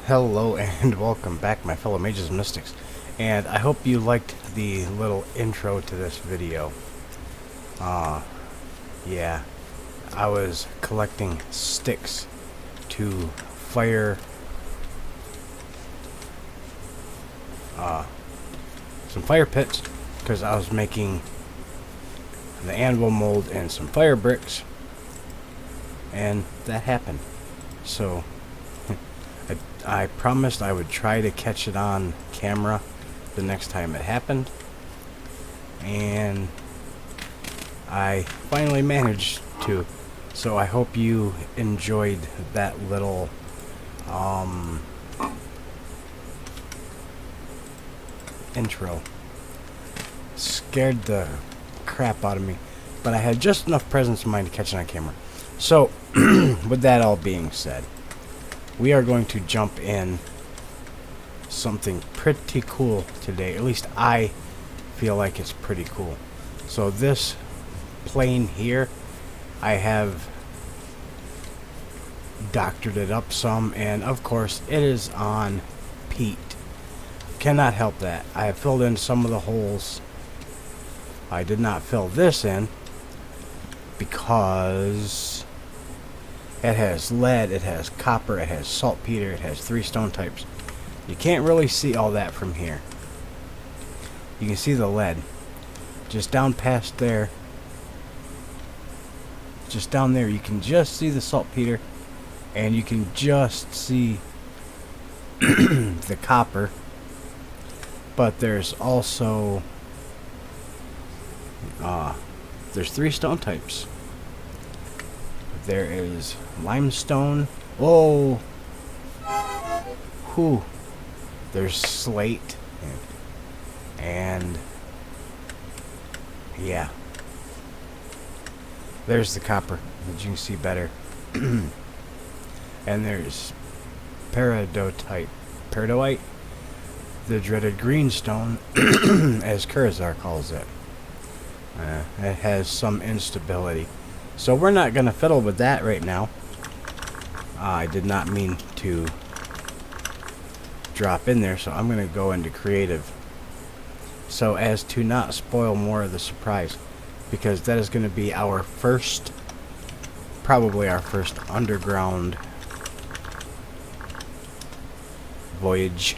Hello and welcome back, my fellow mages and mystics, and I hope you liked the little intro to this video. Yeah, I was collecting sticks to fire some fire pits because I was making the anvil mold and some fire bricks, and that happened. So I promised I would try to catch it on camera the next time it happened, and I finally managed to. So I hope you enjoyed that little intro. Scared the crap out of me, but I had just enough presence of mind to catch it on camera. So with that all being said, we are going to jump in something pretty cool today. At least I feel like it's pretty cool. So this plane here, I have doctored it up some, and of course it is on peat. Cannot help that. I have filled in some of the holes. I did not fill this in because it has lead, it has copper, it has saltpeter, it has 3 stone types. You can't really see all that from here. You can see the lead. Just down past there, just down there, you can just see the saltpeter, and you can just see the copper. But there's also there's 3 stone types. There is limestone. Oh, whew. There's slate, and yeah, there's the copper that you can see better. And there's peridotite, the dreaded greenstone, as Curzar calls it. It has some instability. So we're not going to fiddle with that right now. I did not mean to drop in there, so I'm going to go into creative, so as to not spoil more of the surprise, because that is going to be our first, probably our first underground voyage.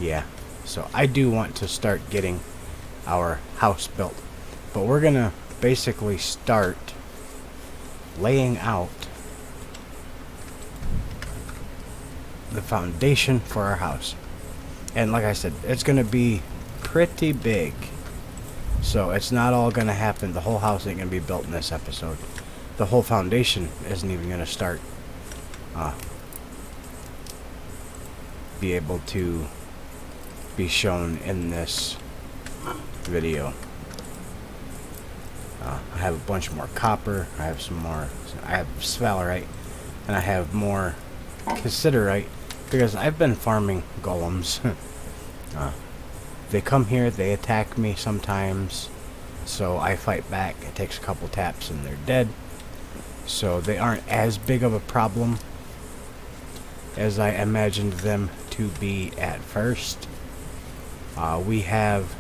Yeah, so I do want to start getting our house built, but we're going to basically start laying out the foundation for our house. And like I said, it's going to be pretty big, so it's not all going to happen. The whole house ain't going to be built in this episode. The whole foundation isn't even going to start be able to be shown in this video. I have a bunch more copper, I have some more, I have sphalerite, and I have more cassiterite, because I've been farming golems. They come here, they attack me sometimes, so I fight back. It takes a couple taps and they're dead. So they aren't as big of a problem as I imagined them to be at first. We have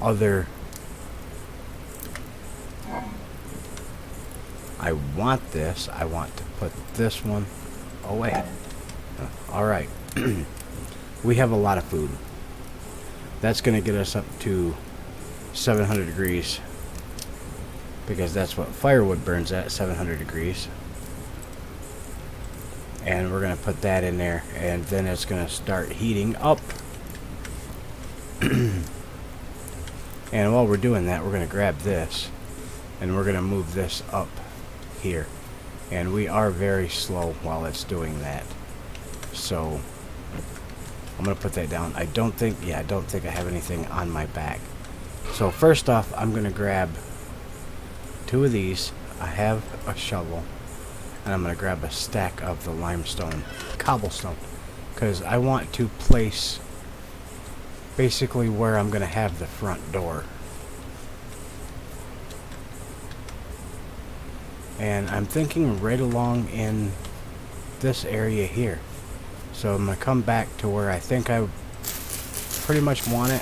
other, I want this, I want to put this one away. Alright. We have a lot of food. That's going to get us up to 700 degrees, because that's what firewood burns at, 700 degrees. And we're going to put that in there, and then it's going to start heating up. And while we're doing that, we're going to grab this, and we're going to move this up here. And we are very slow while it's doing that. So I'm going to put that down. I don't think I have anything on my back. So first off, I'm going to grab 2 of these. I have a shovel, and I'm going to grab a stack of the limestone, cobblestone, because I want to place basically where I'm going to have the front door. And I'm thinking right along in this area here. So I'm going to come back to where I think I pretty much want it.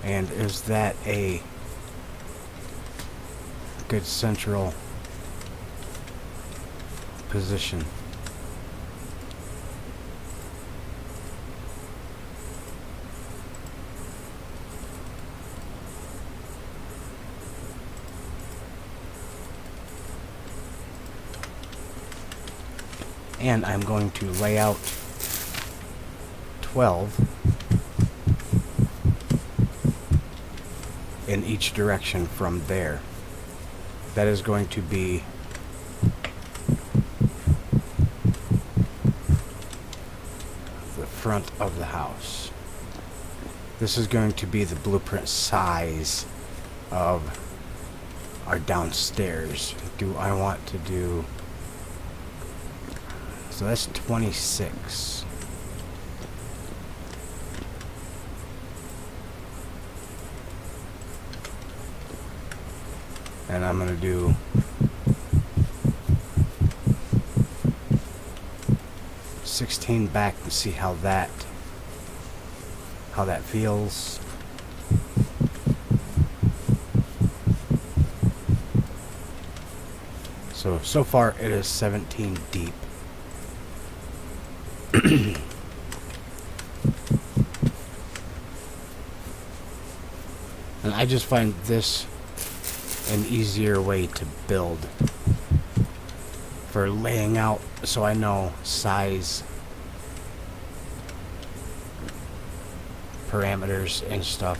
And is that a good central position? And I'm going to lay out 12 in each direction from there. That is going to be the front of the house. This is going to be the blueprint size of our downstairs. Do I want to do... So that's 26. And I'm going to do 16 back and see how that feels. So far it is 17 deep. And I just find this an easier way to build for laying out, so I know size, parameters and stuff.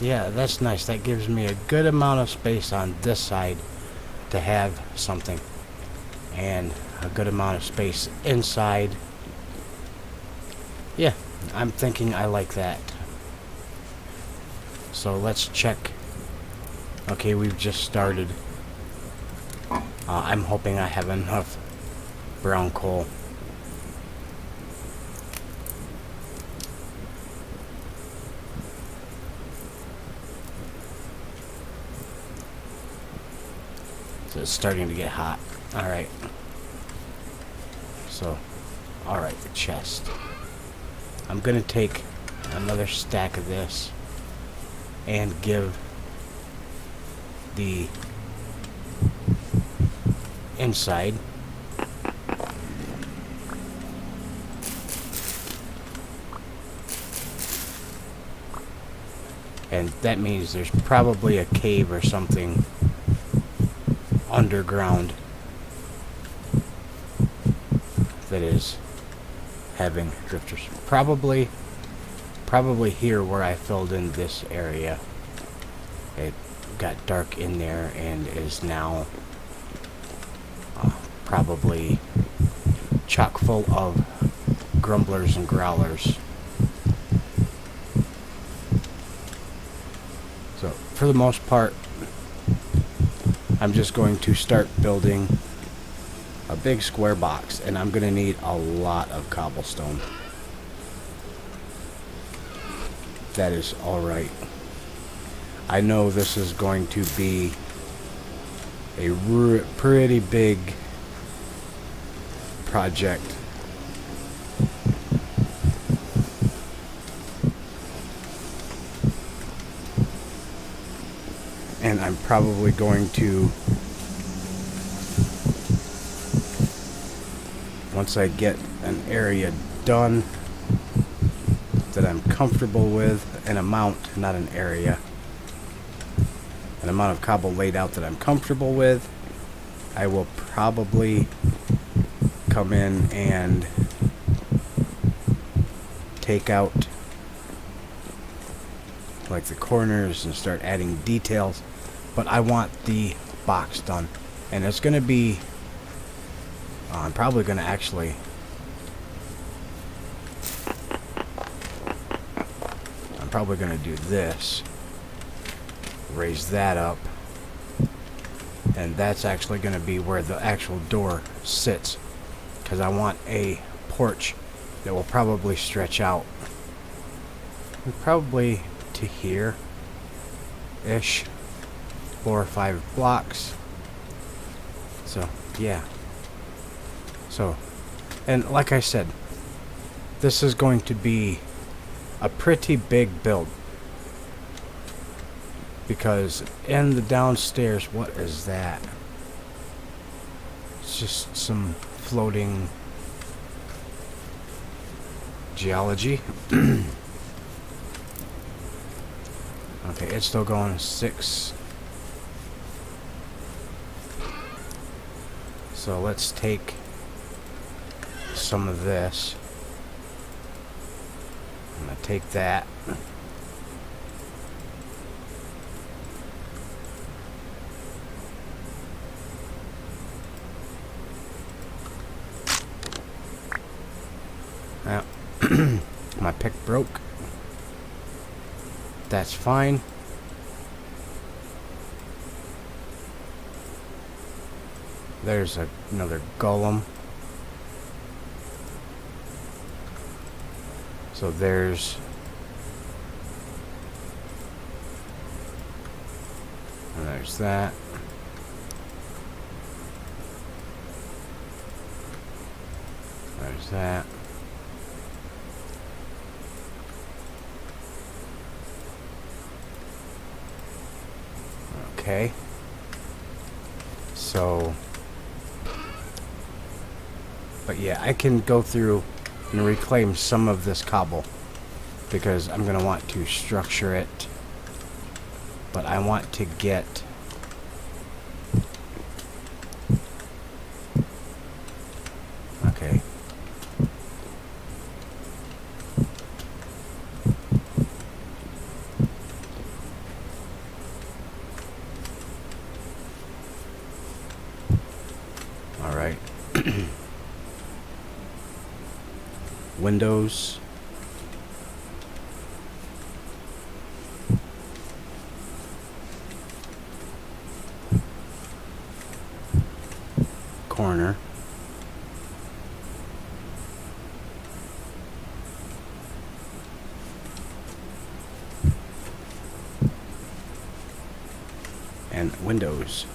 Yeah, that's nice. That gives me a good amount of space on this side to have something, and a good amount of space inside. Yeah, I'm thinking I like that. So let's check. Okay, we've just started. I'm hoping I have enough brown coal. So it's starting to get hot. Alright. So, alright, the chest. I'm gonna take another stack of this and give the inside and that means there's probably a cave or something underground that is having drifters. Probably here where I filled in this area. It got dark in there and is now probably chock full of grumblers and growlers. So for the most part, I'm just going to start building a big square box, and I'm going to need a lot of cobblestone. That is alright. I know this is going to be a pretty big project. And I'm probably going to, once I get an area done that I'm comfortable with, an amount, not an area, an amount of cobble laid out that I'm comfortable with, I will probably come in and take out like the corners and start adding details. But I want the box done, and it's going to be I'm probably going to actually do this, raise that up, and that's actually going to be where the actual door sits, because I want a porch that will probably stretch out probably to here ish, 4 or 5 blocks. So yeah, so, and like I said, this is going to be a pretty big build, because in the downstairs, what is that? It's just some floating geology. Okay, it's still going 6. So let's take some of this. I'm gonna take that. Now, my pick broke. That's fine. There's another golem. So there's that. There's that. Okay. So, but yeah, I can go through and reclaim some of this cobble because I'm going to want to structure it, but I want to get okay. All right. Windows. Corner. And windows.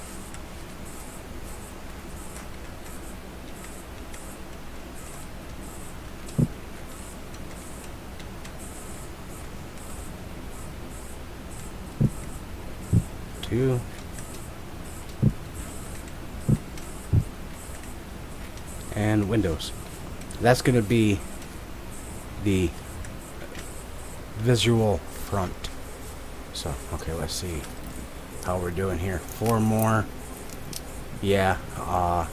Two. And windows. That's going to be the visual front. So, okay, let's see how we're doing here. 4 more. Yeah, I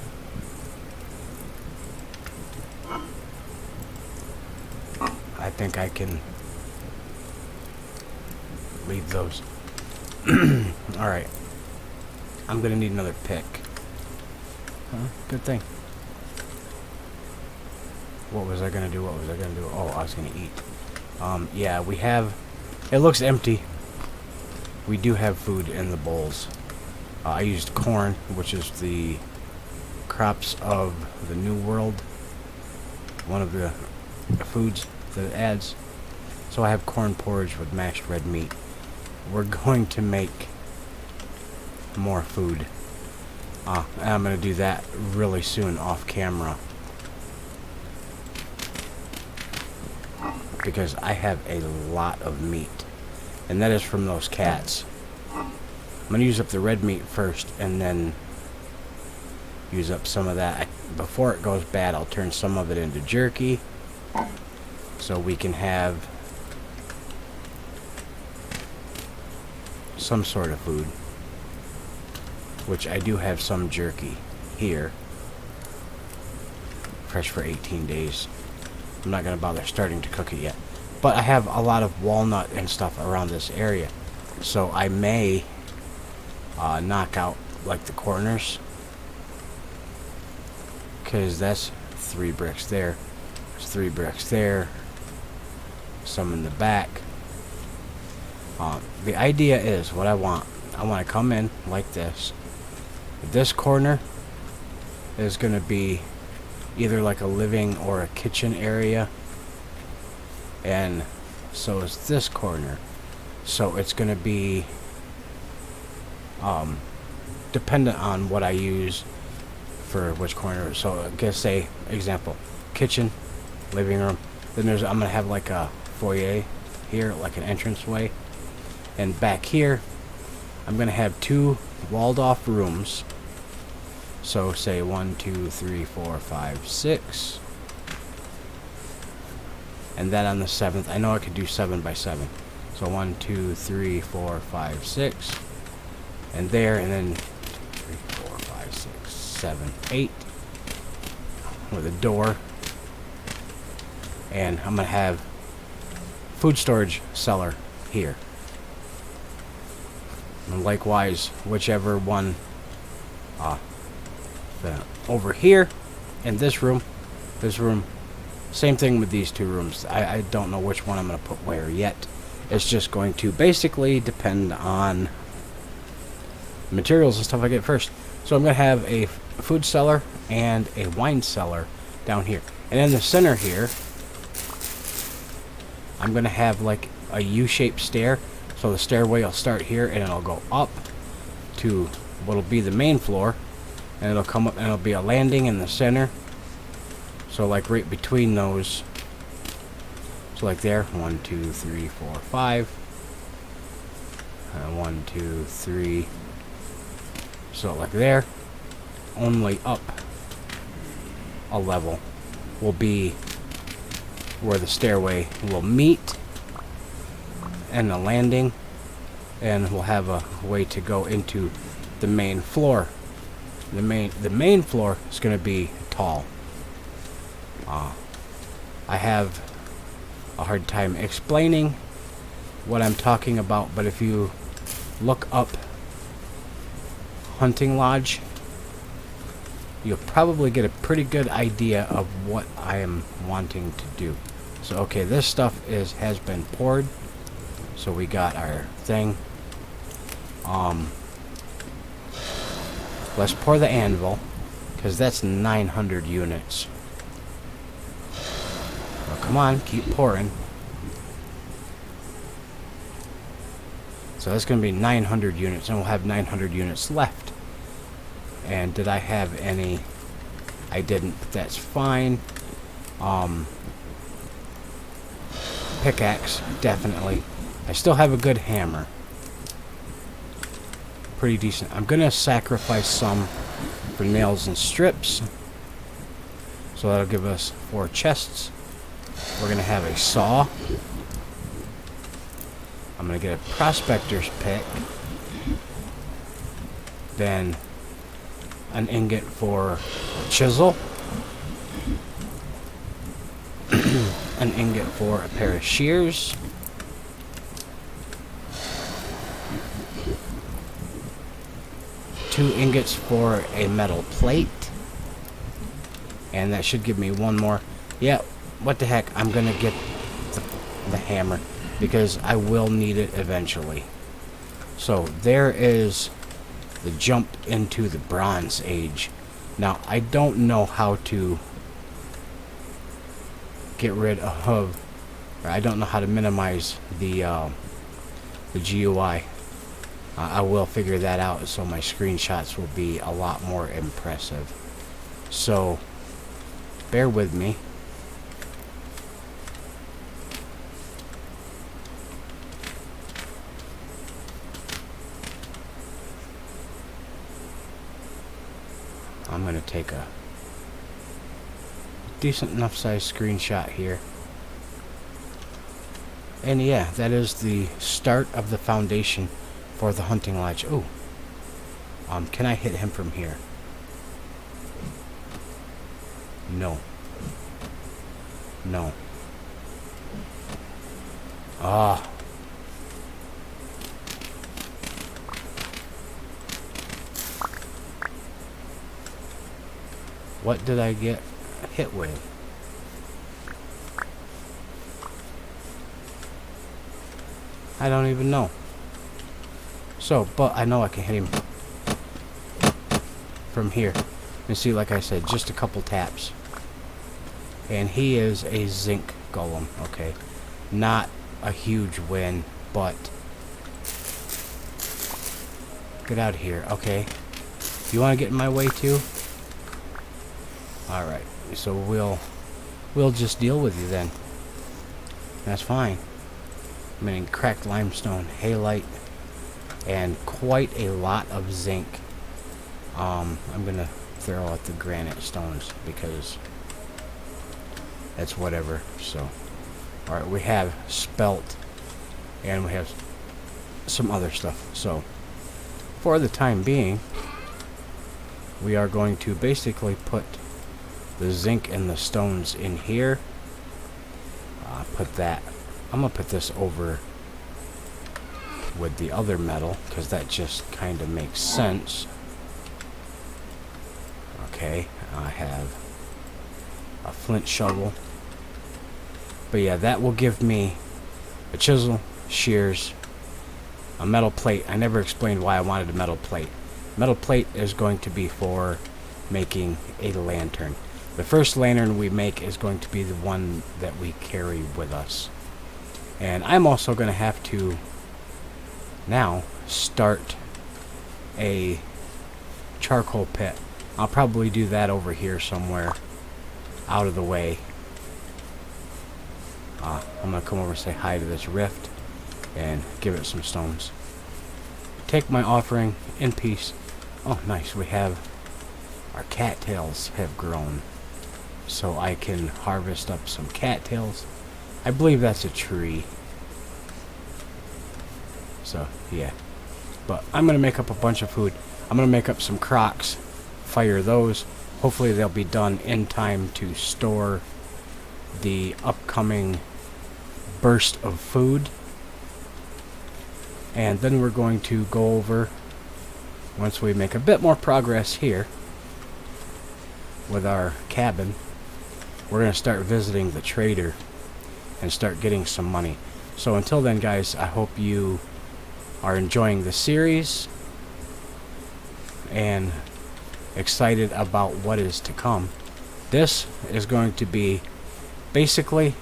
think I can leave those. Alright. I'm going to need another pick. Good thing. What was I going to do? What was I going to do? Oh, I was going to eat. Yeah, we have... It looks empty. We do have food in the bowls. I used corn, which is the crops of the New World. One of the foods that it adds. So I have corn porridge with mashed red meat. We're going to make more food. And I'm going to do that really soon off camera. Because I have a lot of meat. And that is from those cats. I'm going to use up the red meat first and then use up some of that. Before it goes bad, I'll turn some of it into jerky. So we can have some sort of food. Which I do have some jerky here. Fresh for 18 days. I'm not going to bother starting to cook it yet. But I have a lot of walnut and stuff around this area. So I may knock out like the corners. Because that's 3 bricks there. There's 3 bricks there. Some in the back. The idea is what I want. I want to come in like this. This corner is going to be either like a living or a kitchen area. And so is this corner. So it's going to be dependent on what I use for which corner. So I guess, say, example, kitchen, living room. Then I'm going to have like a foyer here, like an entranceway. And back here, I'm going to have 2 walled off rooms. So say 1, 2, 3, 4, 5, 6. And then on the 7th, I know I could do 7 by 7. So 1, 2, 3, 4, 5, 6. And there, and then 3, 4, 5, 6, 7, 8. With a door. And I'm going to have food storage cellar here. And likewise, whichever one over here in this room, same thing with these 2 rooms. I don't know which one I'm going to put where yet. It's just going to basically depend on materials and stuff I get first. So I'm going to have a food cellar and a wine cellar down here. And in the center here, I'm going to have like a U-shaped stair. So the stairway will start here and it'll go up to what'll be the main floor. And it'll come up and it'll be a landing in the center. So like right between those. So like there, 1, 2, 3, 4, 5. 1, 2, 3. So like there, only up a level will be where the stairway will meet and the landing, and we'll have a way to go into the main floor. The main floor is going to be tall. I have a hard time explaining what I'm talking about, but if you look up hunting lodge, you'll probably get a pretty good idea of what I am wanting to do. So okay, this stuff has been poured. So we got our thing. Let's pour the anvil, because that's 900 units. Well, come on, keep pouring. So that's going to be 900 units, and we'll have 900 units left. And did I have any? I didn't, but that's fine. Pickaxe, definitely. I still have a good hammer. Pretty decent. I'm going to sacrifice some for nails and strips. So that'll give us 4 chests. We're going to have a saw. I'm going to get a prospector's pick. Then an ingot for a chisel. An ingot for a pair of shears. Two ingots for a metal plate. And that should give me 1 more. Yeah, what the heck. I'm going to get the hammer, because I will need it eventually. So there is the jump into the Bronze Age. Now, I don't know how to get rid of, or I don't know how to minimize the GUI. I will figure that out, so my screenshots will be a lot more impressive. So, bear with me. I'm going to take a decent enough size screenshot here. And yeah, that is the start of the foundation for the hunting lodge. Oh, can I hit him from here? No. No. Ah. What did I get hit with? I don't even know. So, but I know I can hit him from here. And see, like I said, just a couple taps. And he is a zinc golem, okay? Not a huge win, but get out of here. Okay, you want to get in my way too? All right, so we'll just deal with you then. That's fine. I'm in cracked limestone, halite, and quite a lot of zinc. I'm gonna throw out the granite stones because that's whatever. So, all right, we have spelt, and we have some other stuff. So, for the time being, we are going to basically put the zinc and the stones in here. Put that. I'm gonna put this over with the other metal because that just kind of makes sense. Okay, I have a flint shovel. But yeah, that will give me a chisel, shears, a metal plate. I never explained why I wanted a metal plate. Metal plate is going to be for making a lantern. The first lantern we make is going to be the one that we carry with us. And I'm also going to have to now start a charcoal pit. I'll probably do that over here somewhere out of the way. I'm going to come over and say hi to this rift and give it some stones. Take my offering in peace. Oh, nice. We have our cattails have grown. So I can harvest up some cattails. I believe that's a tree. So, yeah. But I'm going to make up a bunch of food. I'm going to make up some crocks. Fire those. Hopefully they'll be done in time to store the upcoming burst of food. And then we're going to go over, once we make a bit more progress here with our cabin, we're going to start visiting the trader and start getting some money. So until then, guys, I hope you are enjoying the series and excited about what is to come. This is going to be basically,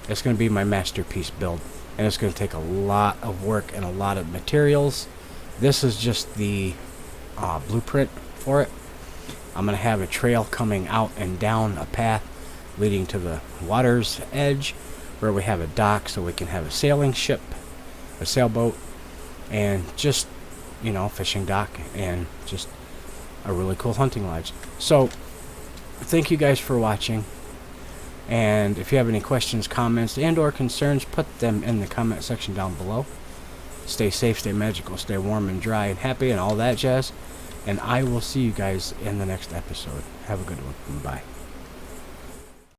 it's going to be my masterpiece build, and it's going to take a lot of work and a lot of materials. This is just the blueprint for it. I'm going to have a trail coming out and down a path leading to the water's edge where we have a dock so we can have a sailing ship, a sailboat, and just, you know, fishing dock, and just a really cool hunting lodge. So thank you guys for watching, and if you have any questions, comments, and or concerns, put them in the comment section down below. Stay safe, stay magical, stay warm and dry and happy and all that jazz, and I will see you guys in the next episode. Have a good one. Bye.